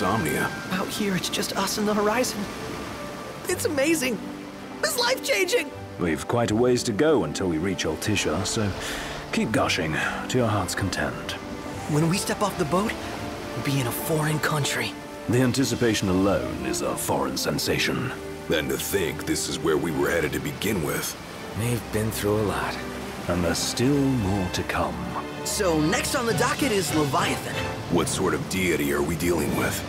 insomnia. Out here, it's just us and the horizon. It's amazing. It's life-changing. We've quite a ways to go until we reach Altissia, so keep gushing to your heart's content. When we step off the boat, we'll be in a foreign country. The anticipation alone is a foreign sensation. Then to think this is where we were headed to begin with. We've been through a lot. And there's still more to come. So next on the docket is Leviathan. What sort of deity are we dealing with?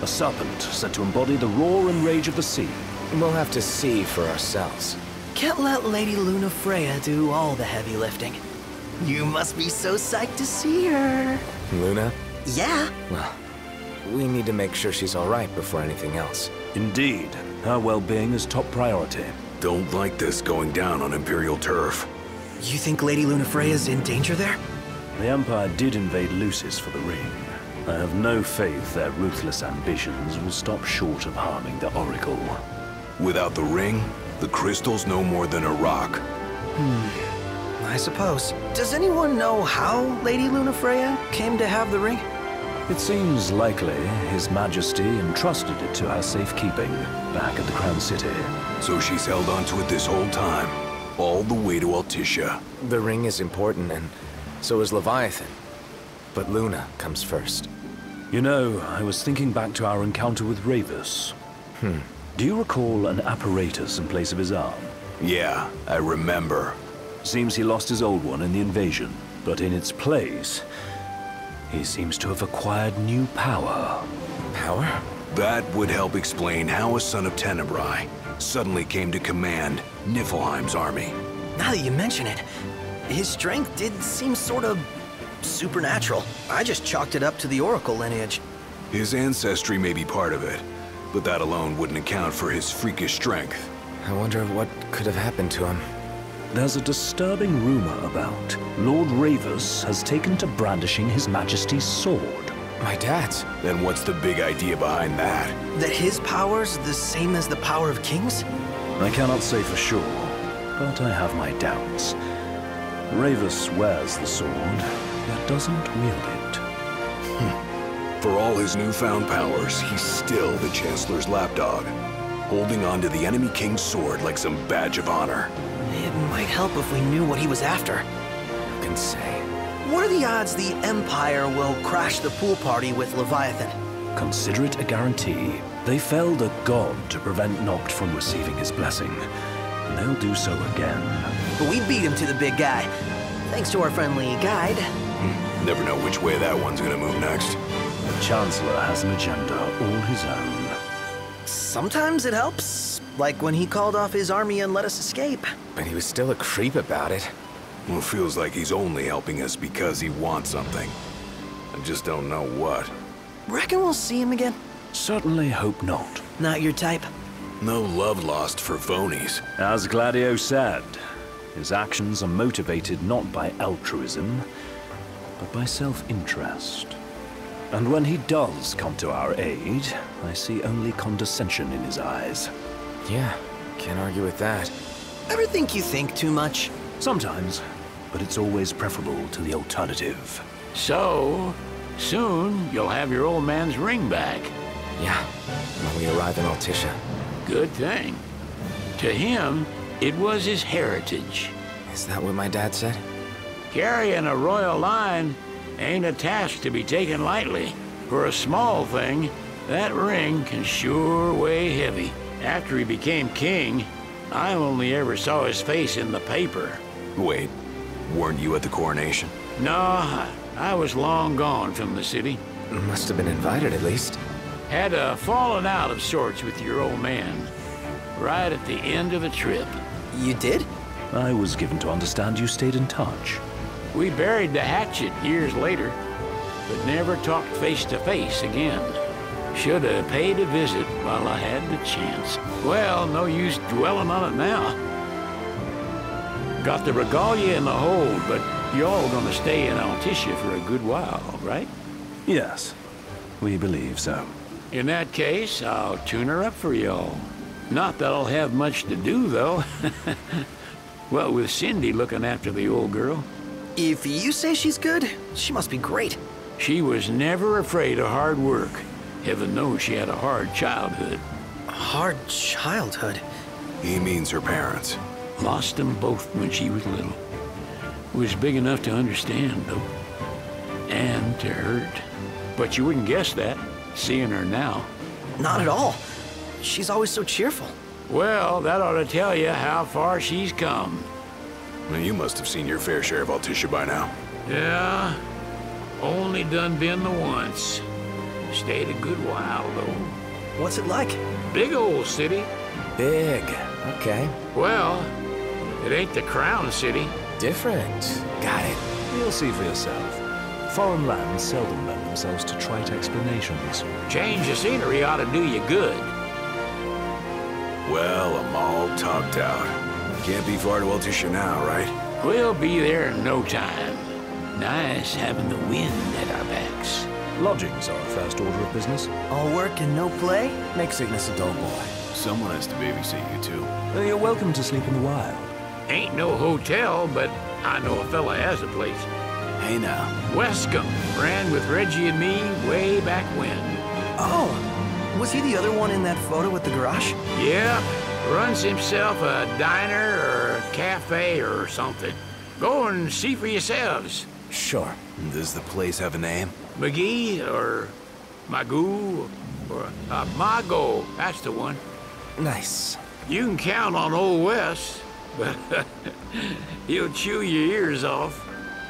A serpent said to embody the roar and rage of the sea. We'll have to see for ourselves. Can't let Lady Lunafreya do all the heavy lifting. You must be so psyched to see her. Luna? Yeah. Well, we need to make sure she's all right before anything else. Indeed, her well-being is top priority. Don't like this going down on Imperial turf. You think Lady Lunafreya's in danger there? The Empire did invade Lucis for the ring. I have no faith their ruthless ambitions will stop short of harming the Oracle. Without the ring, the crystal's no more than a rock. I suppose. Does anyone know how Lady Lunafreya came to have the ring? It seems likely His Majesty entrusted it to her safekeeping back at the Crown City. So she's held onto it this whole time, all the way to Altissia. The ring is important, and so is Leviathan. But Luna comes first. You know, I was thinking back to our encounter with Ravus. Do you recall an apparatus in place of his arm? Yeah, I remember. Seems he lost his old one in the invasion, but in its place, he seems to have acquired new power. Power? That would help explain how a son of Tenebrae suddenly came to command Niflheim's army. Now that you mention it, his strength did seem sort of supernatural. I just chalked it up to the Oracle lineage. His ancestry may be part of it, but that alone wouldn't account for his freakish strength. I wonder what could have happened to him. There's a disturbing rumor about Lord Ravus has taken to brandishing His Majesty's sword. My dad's. Then what's the big idea behind that? That his power's the same as the power of kings? I cannot say for sure, but I have my doubts. Ravus wears the sword, yet doesn't wield it. For all his newfound powers, he's still the Chancellor's lapdog, holding on to the enemy king's sword like some badge of honor. It might help if we knew what he was after. Who can say? What are the odds the Empire will crash the pool party with Leviathan? Consider it a guarantee. They felled a god to prevent Noct from receiving his blessing, and they'll do so again. But we beat him to the big guy, thanks to our friendly guide. Never know which way that one's gonna move next. The Chancellor has an agenda all his own. Sometimes it helps, like when he called off his army and let us escape. But he was still a creep about it. Well, it feels like he's only helping us because he wants something. I just don't know what. Reckon we'll see him again? Certainly hope not. Not your type? No love lost for phonies. As Gladio said, his actions are motivated not by altruism, but by self-interest. And when he does come to our aid, I see only condescension in his eyes. Yeah, can't argue with that. Ever think you think too much? Sometimes, but it's always preferable to the alternative. So, soon you'll have your old man's ring back. Yeah, when we arrive in Altissia. Good thing. To him, it was his heritage. Is that what my dad said? Carrying a royal line ain't a task to be taken lightly. For a small thing, that ring can sure weigh heavy. After he became king, I only ever saw his face in the paper. Wait, weren't you at the coronation? No, I was long gone from the city. Must have been invited at least. Had a falling out of sorts with your old man. Right at the end of the trip. You did? I was given to understand you stayed in touch. We buried the hatchet years later, but never talked face to face again. Should have paid a visit while I had the chance. Well, no use dwelling on it now. Got the regalia in the hold, but y'all gonna stay in Altissia for a good while, right? Yes, we believe so. In that case, I'll tune her up for y'all. Not that I'll have much to do, though. Well, with Cindy looking after the old girl. If you say she's good, she must be great. She was never afraid of hard work. Heaven knows she had a hard childhood. Hard childhood? He means her parents. Lost them both when she was little. Was big enough to understand, though. And to hurt. But you wouldn't guess that, seeing her now. Not at all. She's always so cheerful. Well, that ought to tell you how far she's come. Well, you must have seen your fair share of Altissia by now. Yeah, only done been the once. Stayed a good while, though. What's it like? Big old city. Big. Okay. Well, it ain't the crown city. Different. Got it. You'll see for yourself. Foreign lands seldom lend themselves to trite explanations. Change of scenery ought to do you good. Well, I'm all topped out. Can't be far to Altissia now, right? We'll be there in no time. Nice having the wind at our backs. Lodgings are a first order of business. All work and no play? Make Cygnus a dull boy. Someone has to babysit you, too. You're welcome to sleep in the wild. Ain't no hotel, but I know a fella has a place. Hey now. Westcomb ran with Reggie and me way back when. Oh, was he the other one in that photo with the garage? Yep, runs himself a diner or a cafe or something. Go and see for yourselves. Sure. Does the place have a name? McGee or Magoo or Mago, that's the one. Nice. You can count on Old West, but he'll chew your ears off.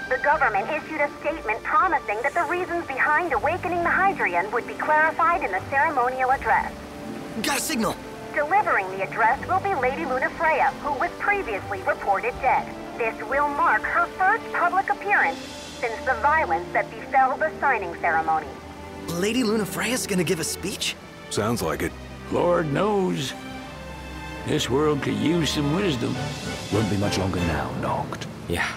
The government issued a statement promising that the reasons behind awakening the Hydrian would be clarified in the ceremonial address. Got a signal. Delivering the address will be Lady Lunafreya, who was previously reported dead. This will mark her first public appearance since the violence that befell the signing ceremony. Lady Lunafreya's gonna give a speech? Sounds like it. Lord knows, this world could use some wisdom. Won't be much longer now, Noct. Yeah.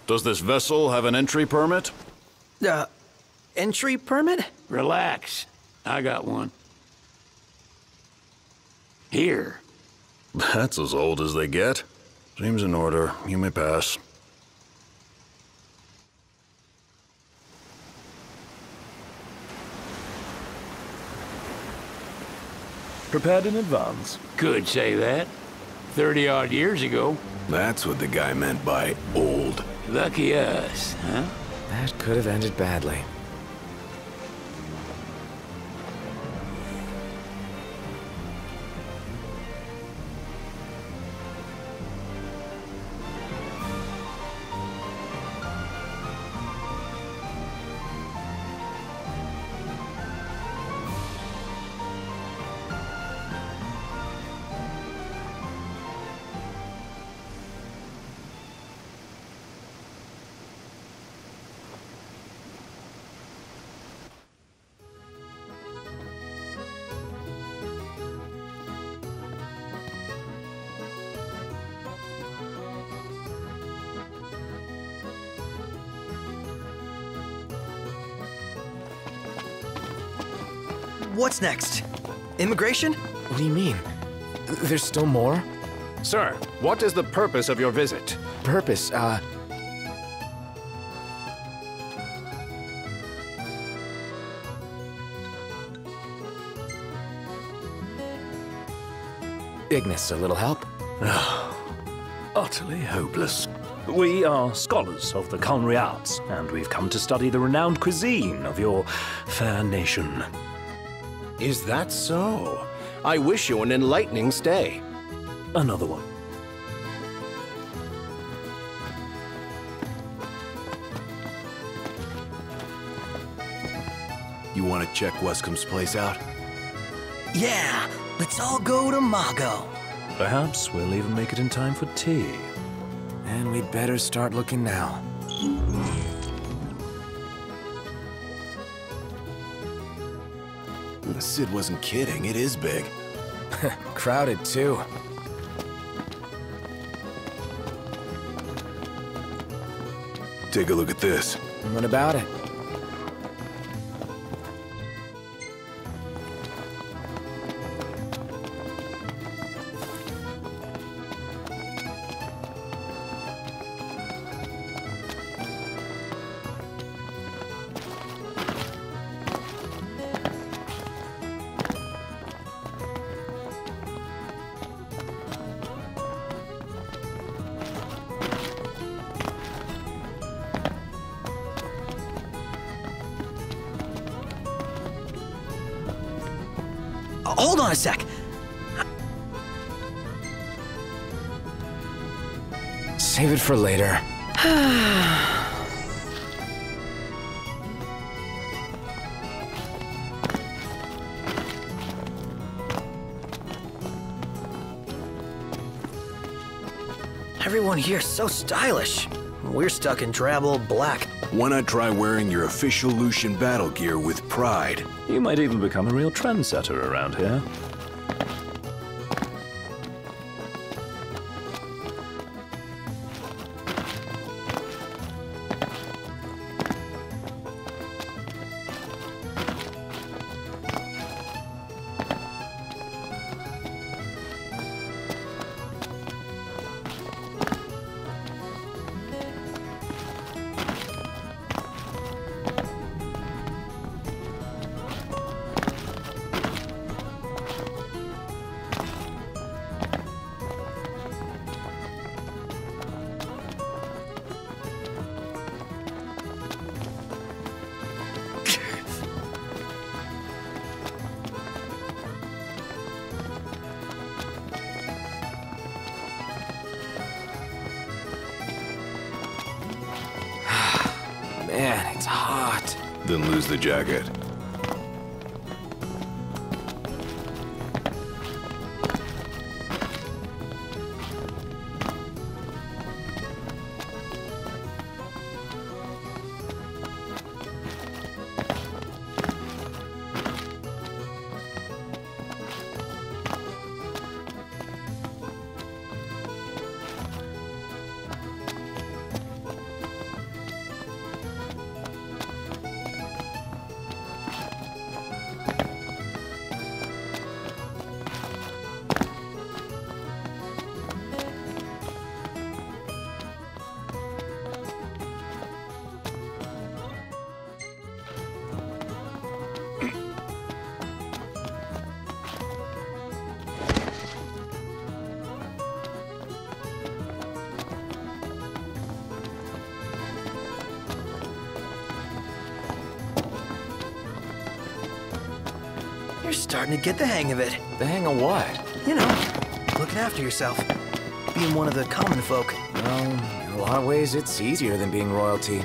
Does this vessel have an entry permit? Entry permit? Relax, I got one. Here. That's as old as they get. Seems in order. You may pass. Prepared in advance? Could say that. 30-odd years ago. That's what the guy meant by old. Lucky us, huh? That could have ended badly. What's next? Immigration? What do you mean? There's still more? Sir, what is the purpose of your visit? Purpose, Ignis, a little help? Utterly hopeless. We are scholars of the culinary arts, and we've come to study the renowned cuisine of your fair nation. Is that so? I wish you an enlightening stay. Another one. You want to check Westcomb's place out? Yeah, Let's all go to Mago. Perhaps we'll even make it in time for tea. And we'd better start looking now. Sid wasn't kidding, it is big. Crowded, too. Take a look at this. What about it? Hold on a sec. Save it for later. Everyone here's so stylish. We're stuck in drab old black. Why not try wearing your official Lucian battle gear with pride? You might even become a real trendsetter around here. Man, it's hot. Then lose the jacket. You're starting to get the hang of it. The hang of what? You know, looking after yourself. Being one of the common folk. Well, in a lot of ways, it's easier than being royalty.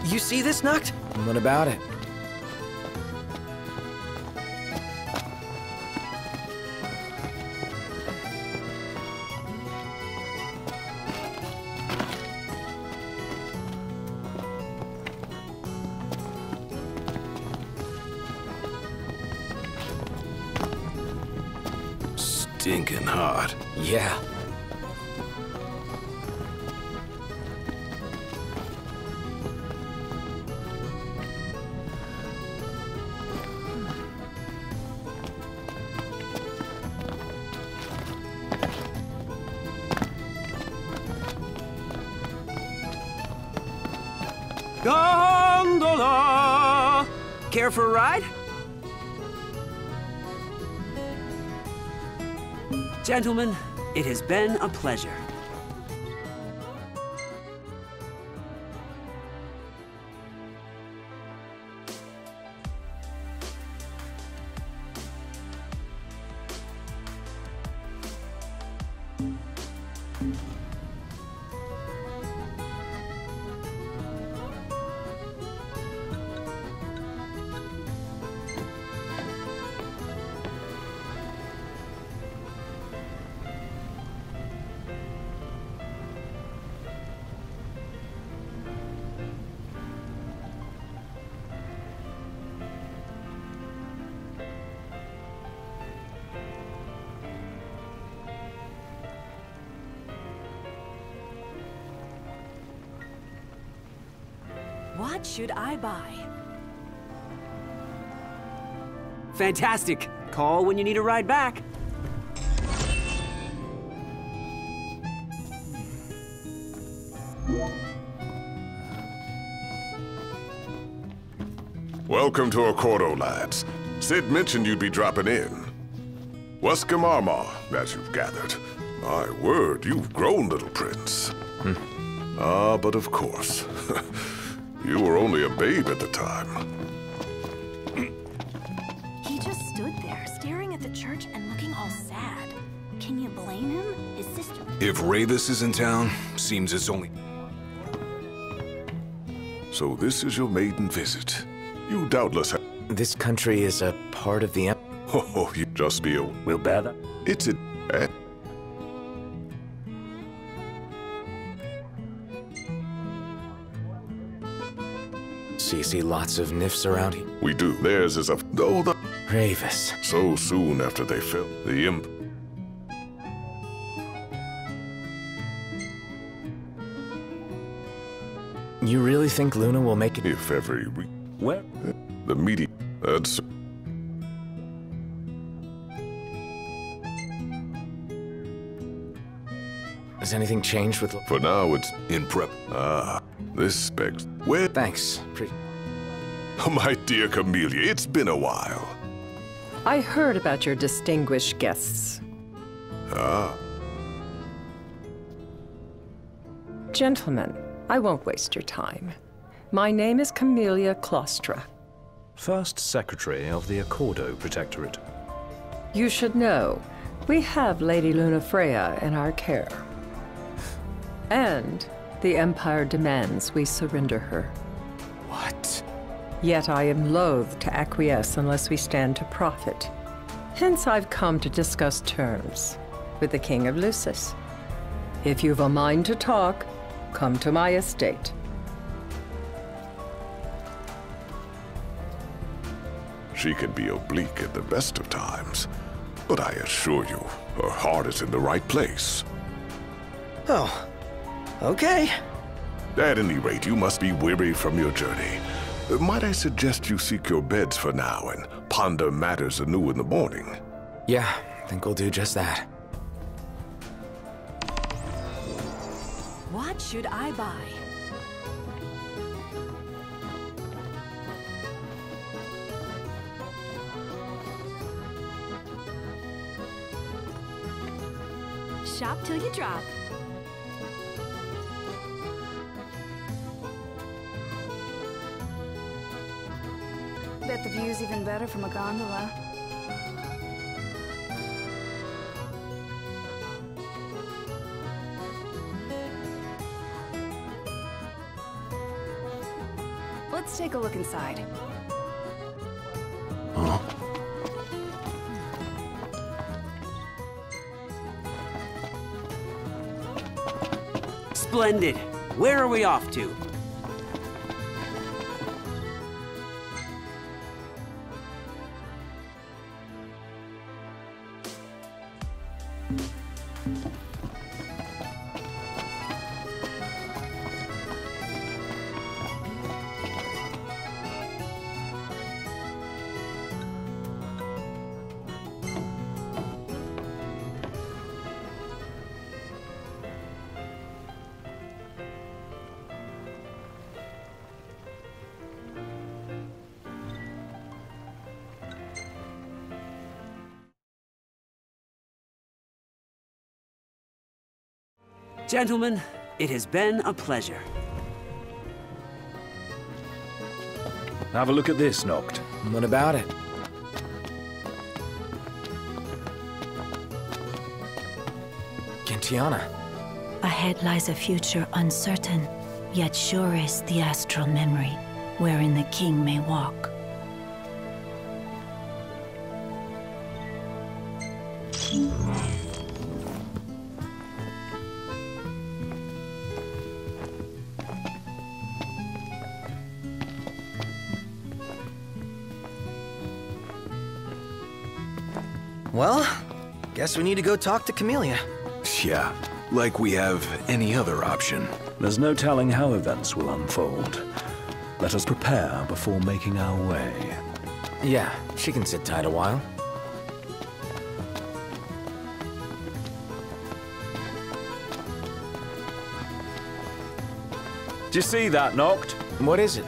You see this, Noct? What about it? Stinking hot. Yeah. Gondola! Care for a ride? Gentlemen, it has been a pleasure. What should I buy? Fantastic. Call when you need a ride back. Welcome to Accordo, lads. Sid mentioned you'd be dropping in. Wescam Armor, as you've gathered. My word, you've grown, little prince. But of course. You were only a babe at the time. He just stood there, staring at the church and looking all sad. Can you blame him? His sister... If Ravis is in town, seems it's only... So this is your maiden visit. You doubtless have... This country is a part of the... Oh, you just be a... We'll bear that. It's a... So you see lots of nifs around here? We do. Theirs is a... Oh, the... Ravis. So soon after they fell, the imp... You really think Luna will make it? If every week... Where? The meeting... That's... Has anything changed with... For now, it's... in prep. This begs... Where... Thanks. My dear Camellia, it's been a while. I heard about your distinguished guests. Gentlemen, I won't waste your time. My name is Camellia Claustra. First Secretary of the Accordo Protectorate. You should know, we have Lady Lunafreya in our care. And the Empire demands we surrender her. What? Yet I am loath to acquiesce unless we stand to profit. Hence I've come to discuss terms with the King of Lucis. If you've a mind to talk, come to my estate. She can be oblique at the best of times, but I assure you, her heart is in the right place. Oh, okay. At any rate, you must be weary from your journey. Might I suggest you seek your beds for now and ponder matters anew in the morning? Yeah, I think we'll do just that. What should I buy? Shop till you drop. Bet the view's even better from a gondola. Let's take a look inside. Huh? Splendid. Where are we off to? Gentlemen, it has been a pleasure. Have a look at this, Noct. What about it? Gentiana. Ahead lies a future uncertain, yet sure is the astral memory, wherein the king may walk. Well, guess we need to go talk to Camellia. Yeah, like we have any other option. There's no telling how events will unfold. Let us prepare before making our way. Yeah, she can sit tight a while. Do you see that, Noct? What is it?